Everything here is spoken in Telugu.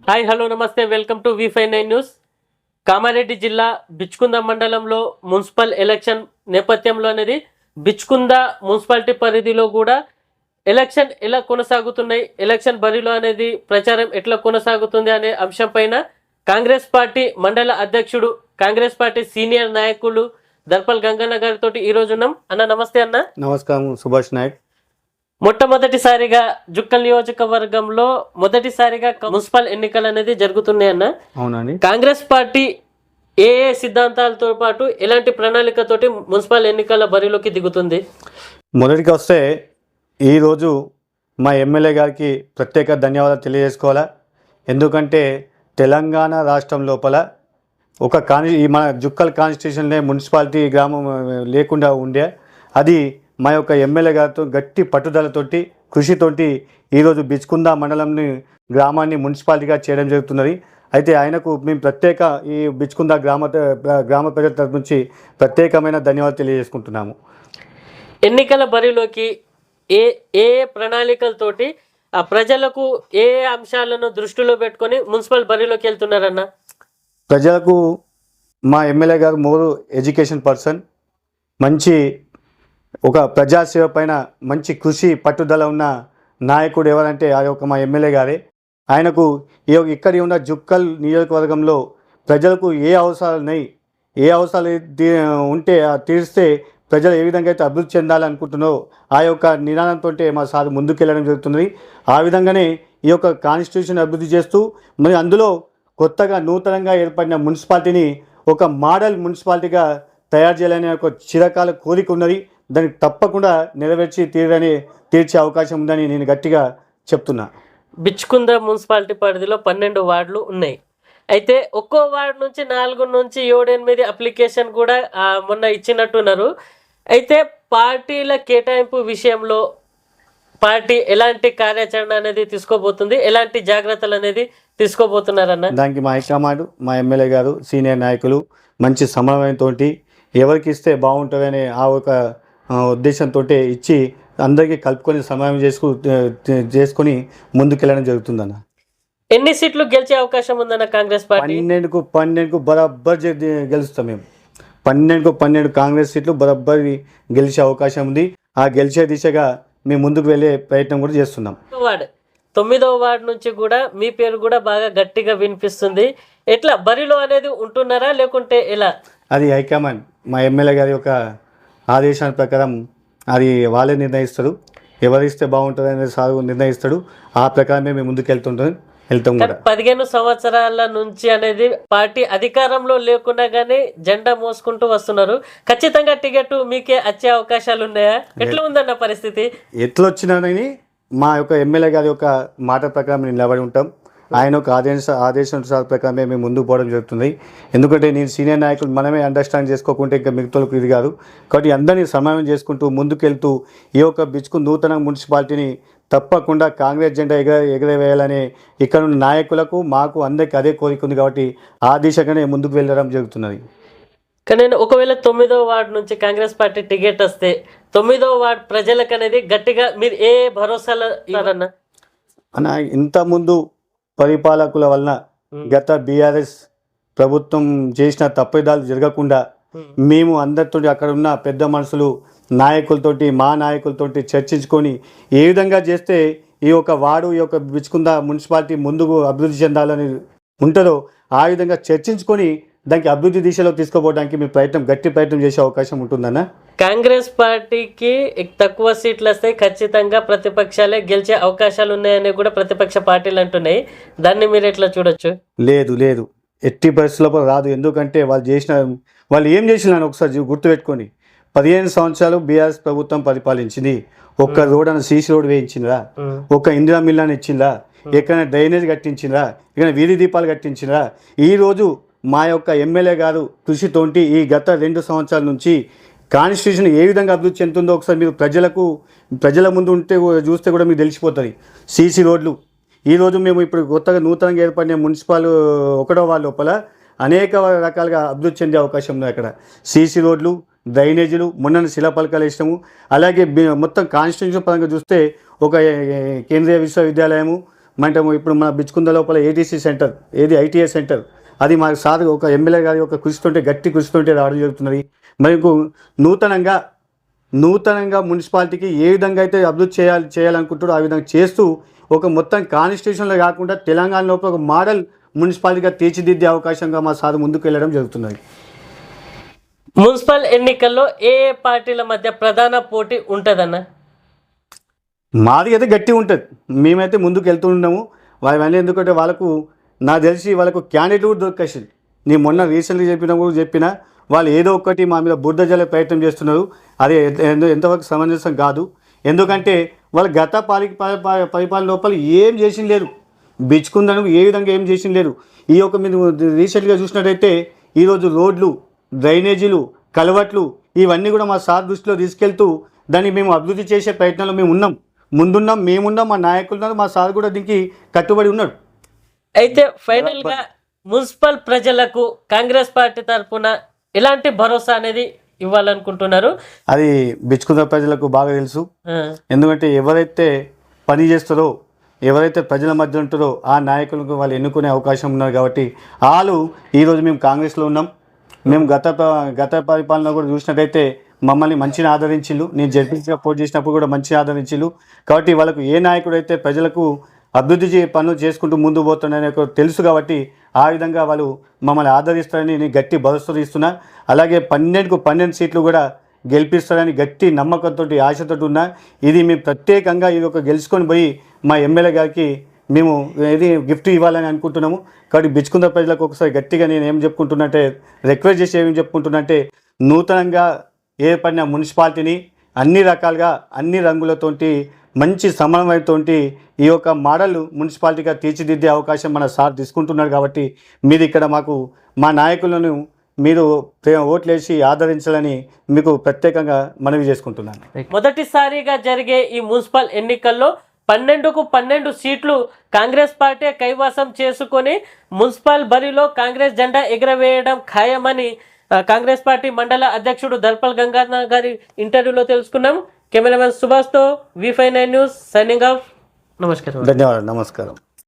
హాయ్ హలో నమస్తే welcome to V59 news. Kamareddy జిల్లా బిచ్కుంద మండలంలో మున్సిపల్ ఎలక్షన్ నేపథ్యంలో అనేది బిచ్కుంద మున్సిపాలిటీ పరిధిలో కూడా ఎలక్షన్ ఎలా కొనసాగుతున్నాయి, ఎలక్షన్ బరిలో అనేది ప్రచారం ఎట్లా కొనసాగుతుంది అనే అంశం పైన కాంగ్రెస్ పార్టీ మండల అధ్యక్షుడు, కాంగ్రెస్ పార్టీ సీనియర్ నాయకులు దర్పల్ గంగన్న గారితో ఈరోజు ఉన్నాం. అన్న నమస్తే. అన్న నమస్కారం. సుభాష్ నాయక్. మొట్టమొదటిసారిగా జుక్కల్ నియోజకవర్గంలో మొదటిసారిగా మున్సిపల్ ఎన్నికలు అనేది జరుగుతున్నాయి అన్న. అవునండి. కాంగ్రెస్ పార్టీ ఏ ఏ సిద్ధాంతాలతో పాటు ఎలాంటి ప్రణాళికతోటి మున్సిపల్ ఎన్నికల బరిలోకి దిగుతుంది? మొదటికి వస్తే ఈరోజు మా ఎమ్మెల్యే గారికి ప్రత్యేక ధన్యవాదాలు తెలియజేసుకోవాలా. ఎందుకంటే తెలంగాణ రాష్ట్రం లోపల ఒక మన జుక్కల్ కాన్స్టిట్యూషన్లే మున్సిపాలిటీ గ్రామం లేకుండా ఉండే అది మా యొక్క ఎమ్మెల్యే గారితో గట్టి పట్టుదలతోటి కృషితోటి ఈరోజు బిచ్కుంద మండలంని గ్రామాన్ని మున్సిపాలిటీగా చేయడం జరుగుతున్నది. అయితే ఆయనకు మేము ప్రత్యేక ఈ బిచ్కుంద గ్రామ ప్రజల తరఫు నుంచి ప్రత్యేకమైన ధన్యవాదాలు తెలియజేసుకుంటున్నాము. ఎన్నికల బరిలోకి ఏ ఏ ప్రణాళికలతోటి ఆ ప్రజలకు ఏ అంశాలను దృష్టిలో పెట్టుకొని మున్సిపల్ బరిలోకి వెళ్తున్నారన్న? ప్రజలకు మా ఎమ్మెల్యే గారు మోరు ఎడ్యుకేషన్ పర్సన్, మంచి ఒక ప్రజాసేవ పైన మంచి కృషి పట్టుదల ఉన్న నాయకుడు ఎవరంటే ఆ యొక్క మా ఎమ్మెల్యే గారే. ఆయనకు ఇక్కడ ఉన్న జుక్కల్ నియోజకవర్గంలో ప్రజలకు ఏ అవసరాలు ఉన్నాయి, ఏ అవసరాలు ఉంటే తీరిస్తే ప్రజలు ఏ విధంగా అయితే అభివృద్ధి చెందాలనుకుంటున్నారో ఆ యొక్క నినాదంతో మా సార్ ముందుకెళ్ళడం జరుగుతుంది. ఆ విధంగానే ఈ యొక్క కాన్స్టిట్యూషన్ అభివృద్ధి చేస్తూ మరి అందులో కొత్తగా నూతనంగా ఏర్పడిన మున్సిపాలిటీని ఒక మోడల్ మున్సిపాలిటీగా తయారు చేయాలనే ఒక చిరకాల కోరిక ఉన్నది. దానికి తప్పకుండా తీర్చే అవకాశం ఉందని నేను గట్టిగా చెప్తున్నా. బిచ్కుంద మున్సిపాలిటీ పరిధిలో 12 వార్డులు ఉన్నాయి. అయితే ఒక్కో వార్డు నుంచి 4 నుంచి 7-8 అప్లికేషన్ కూడా మొన్న ఇచ్చినట్టున్నారు. అయితే పార్టీల కేటాయింపు విషయంలో పార్టీ ఎలాంటి కార్యాచరణ అనేది తీసుకోబోతుంది, ఎలాంటి జాగ్రత్తలు అనేది తీసుకోబోతున్నారన్న? దానికి మా హైకమాండ్, మా ఎమ్మెల్యే గారు, సీనియర్ నాయకులు మంచి సమన్వయంతో ఎవరికి ఇస్తే బాగుంటుందనే ఆ ఒక ఉద్దేశంతో ఇచ్చి అందరికీ కలుపుకొని సమయం చేసుకొని ముందుకెళ్ళడం జరుగుతుందన్న. ఎన్ని సీట్లు గెలిచే అవకాశం ఉందన్న కాంగ్రెస్ పార్టీ? 12కు బరాబర్ గెలుస్తాం మేము. 12 కాంగ్రెస్ సీట్లు బరాబర్ గెలిచే అవకాశం ఉంది. ఆ గెలిచే దిశగా మేము ముందుకు వెళ్ళే ప్రయత్నం కూడా చేస్తున్నాం. 9వ వార్డు నుంచి కూడా మీ పేరు కూడా బాగా గట్టిగా వినిపిస్తుంది. ఎట్లా బరిలో అనేది ఉంటున్నారా లేకుంటే ఎలా? అది హైకమాండ్, మా ఎమ్మెల్యే గారి యొక్క ఆదేశాల ప్రకారం అది వాళ్ళే నిర్ణయిస్తారు. ఎవరిస్తే బాగుంటుంది అనేది సార్ నిర్ణయిస్తాడు. ఆ ప్రకారమే మేము ముందుకు వెళ్తాం కూడా. 15 సంవత్సరాల నుంచి అనేది పార్టీ అధికారంలో లేకుండా కానీ జెండా మోసుకుంటూ వస్తున్నారు. ఖచ్చితంగా టికెట్ మీకే వచ్చే అవకాశాలు ఉన్నాయా? ఎట్లా ఉందన్న పరిస్థితి? ఎట్లా వచ్చినానని మా యొక్క ఎమ్మెల్యే గారి యొక్క మాట ప్రకారం మేము నిలబడి ఉంటాం. ఆయన ఒక ఆదేశానుసార ప్రకారమే మేము ముందుకు పోవడం జరుగుతుంది. ఎందుకంటే నేను సీనియర్ నాయకులు మనమే అండర్స్టాండ్ చేసుకోకుంటే ఇంకా మిగతాలకు ఇది కాదు. కాబట్టి అందరినీ సమన్వయం చేసుకుంటూ ముందుకెళ్తూ ఈ యొక్క బిచ్కు నూతన మున్సిపాలిటీని తప్పకుండా కాంగ్రెస్ జెండా ఎగరవేయాలనే ఇక్కడ ఉన్న నాయకులకు మాకు అందరికీ అదే కోరిక ఉంది. కాబట్టి ఆ దిశగానే ముందుకు వెళ్ళడం జరుగుతున్నది. కానీ ఒకవేళ 9వ వార్డు నుంచి కాంగ్రెస్ పార్టీ టికెట్ వస్తే 9వ వార్డు ప్రజలకు అనేది గట్టిగా మీరు ఏ భరోసాలు ఇవ్వాలన్న? అన్న, ఇంతకుముందు పరిపాలకుల వలన గత బీఆర్ఎస్ ప్రభుత్వం చేసిన తప్పిదాలు జరగకుండా మేము అందరితో అక్కడ ఉన్న పెద్ద మనుషులు మా నాయకులతోటి చర్చించుకొని ఏ విధంగా చేస్తే ఈ యొక్క వార్డు, ఈ యొక్క బిచ్కుంద మున్సిపాలిటీ ముందుకు అభివృద్ధి చెందాలని ఉంటుందో ఆ విధంగా చర్చించుకొని దానికి అభివృద్ధి దిశలో తీసుకుపోవడానికి మేము గట్టి ప్రయత్నం చేసే అవకాశం ఉంటుందన్న. కాంగ్రెస్ పార్టీకి తక్కువ సీట్లు వస్తాయి, ఖచ్చితంగా ప్రతిపక్షాలే గెలిచే అవకాశాలు ఉన్నాయని కూడా ప్రతిపక్ష పార్టీలు అంటున్నాయి. దాన్ని మీరు ఎట్లా చూడొచ్చు? లేదు, ఎట్టి పరిస్థితుల్లో రాదు. ఎందుకంటే వాళ్ళు ఏం చేసినారు ఒకసారి గుర్తుపెట్టుకొని. 15 సంవత్సరాలు బీఆర్ఎస్ ప్రభుత్వం పరిపాలించింది. ఒక్క రోడ్ అని సీసీ రోడ్ వేయించిందా? ఒక్క ఇందిరా మిల్ అని ఇచ్చిందా? ఎక్కడైనా డ్రైనేజ్ కట్టించిందా? ఎక్కడైనా వీధి దీపాలు కట్టించిందా? ఈరోజు మా యొక్క ఎమ్మెల్యే గారు కృషితోటి ఈ గత 2 సంవత్సరాల నుంచి కాన్స్టిట్యూషన్ ఏ విధంగా అభివృద్ధి చెందుతుందో ఒకసారి మీరు ప్రజల ముందు చూస్తే కూడా మీకు తెలిసిపోతుంది. సీసీ రోడ్లు ఈరోజు మేము ఇప్పుడు కొత్తగా నూతనంగా ఏర్పడిన మున్సిపల్ 1వ వార్డు లోపల అనేక రకాలుగా అభివృద్ధి చెందే అవకాశం ఉంది. అక్కడ సీసీ రోడ్లు, డ్రైనేజీలు, మొన్న శిలాపలకాలు ఇష్టము. అలాగే మొత్తం కాన్స్టిట్యూషన్ పరంగా చూస్తే ఒక కేంద్రీయ విశ్వవిద్యాలయము, అంటే ఇప్పుడు మన బిచ్చుకుంద లోపల ఏటీసీ సెంటర్ ఏది ఐటీఐ సెంటర్ అది మా సార్ ఒక ఎమ్మెల్యే గారి ఒక కృషితోంటే గట్టి కృషితోంటే రావడం జరుగుతున్నది. మరియు నూతనంగా మున్సిపాలిటీకి ఏ విధంగా అయితే అభివృద్ధి చేయాలనుకుంటారో ఆ విధంగా చేస్తూ ఒక మొత్తం కాన్స్టిట్యూషన్లో కాకుండా తెలంగాణ లోపల ఒక మోడల్ మున్సిపాలిటీగా తీర్చిదిద్దే అవకాశంగా మా సార్ ముందుకు వెళ్ళడం జరుగుతున్నది. మున్సిపల్ ఎన్నికల్లో ఏ ఏ పార్టీల మధ్య ప్రధాన పోటీ ఉంటుందన్న? మాది అయితే గట్టి ఉంటుంది, మేమైతే ముందుకు వెళ్తున్నాము. వాళ్ళని ఎందుకంటే వాళ్ళకు నాకు తెలిసి వాళ్ళకు క్యాండిడేట్ కూడా దొరికేసింది. నేను మొన్న రీసెంట్గా చెప్పినా వాళ్ళు ఏదో ఒకటి మా మీద బురద జల్లే ప్రయత్నం చేస్తున్నారు. అది ఎంతవరకు సమంజసం కాదు. ఎందుకంటే వాళ్ళు గత పరిపాలన లోపల ఏం చేసింది లేదు, బిచ్చుకుందను ఏ విధంగా ఏం చేసింది లేదు. ఈ యొక్క మీరు రీసెంట్గా చూసినట్టయితే ఈరోజు రోడ్లు, డ్రైనేజీలు, కలవట్లు ఇవన్నీ కూడా మా సార్ దృష్టిలో తీసుకెళ్తూ దాన్ని మేము అభివృద్ధి చేసే ప్రయత్నంలో మేము ఉన్నాం, మేమున్నాం, మా నాయకులు ఉన్నారు, మా సార్ కూడా దీనికి కట్టుబడి ఉన్నాడు. అయితే ఫైనల్గా మున్సిపల్ ప్రజలకు కాంగ్రెస్ పార్టీ తరఫున ఎలాంటి భరోసా అనేది ఇవ్వాలనుకుంటున్నారు? అది బిచ్చుకున్న ప్రజలకు బాగా తెలుసు. ఎందుకంటే ఎవరైతే పని చేస్తారో, ఎవరైతే ప్రజల మధ్య ఉంటారో ఆ నాయకులకు వాళ్ళు ఎన్నుకునే అవకాశం ఉన్నారు. కాబట్టి వాళ్ళు ఈరోజు మేము కాంగ్రెస్లో ఉన్నాం. మేము గత పరిపాలన కూడా చూసినట్టయితే మమ్మల్ని మంచిగా ఆదరించిళ్ళు. నేను జడ్పీగా పోటీ చేసినప్పుడు కూడా మంచిగా ఆదరించిళ్ళు. కాబట్టి వాళ్ళకు ఏ నాయకుడు అయితే ప్రజలకు అభివృద్ధి పనులు చేసుకుంటూ ముందుకు పోతున్నారని తెలుసు. కాబట్టి ఆ విధంగా వాళ్ళు మమ్మల్ని ఆదరిస్తారని నేను గట్టి భరోసా ఇస్తున్నా. అలాగే 12 సీట్లు కూడా గెలిపిస్తారని గట్టి నమ్మకంతో ఆశతో ఉన్నా. ఇది మేము ప్రత్యేకంగా ఇది ఒక గెలుచుకొని పోయి మా ఎమ్మెల్యే గారికి మేము ఇది గిఫ్ట్ ఇవ్వాలని అనుకుంటున్నాము. కాబట్టి బిచ్చుకుంద ప్రజలకు ఒకసారి గట్టిగా నేను ఏం చెప్పుకుంటున్నట్టే రిక్వెస్ట్ చేసి ఏం చెప్పుకుంటున్నట్టే నూతనంగా ఏర్పడిన మున్సిపాలిటీని అన్ని రకాలుగా అన్ని రంగులతోటి మంచి సమన్వయంతో ఈ యొక్క మోడల్ మున్సిపాలిటీగా తీర్చిదిద్దే అవకాశం మన సార్ తీసుకుంటున్నారు. కాబట్టి మీరు ఇక్కడ మాకు మా నాయకులను మీరు ఓట్లేసి ఆదరించాలని మీకు ప్రత్యేకంగా మనవి చేసుకుంటున్నాను. మొదటిసారిగా జరిగే ఈ మున్సిపల్ ఎన్నికల్లో 12కు 12 సీట్లు కాంగ్రెస్ పార్టీ కైవసం చేసుకొని మున్సిపల్ బరిలో కాంగ్రెస్ జెండా ఎగరవేయడం ఖాయమని కాంగ్రెస్ పార్టీ మండల అధ్యక్షుడు దర్పల్ గంగాధర్ గారి ఇంటర్వ్యూలో తెలుసుకున్నాం. కెమెరామెన్ సుభాష్తో V59 న్యూస్ సైనింగ్ ఆఫ్. నమస్కారం. ధన్యవాదాలు. నమస్కారం.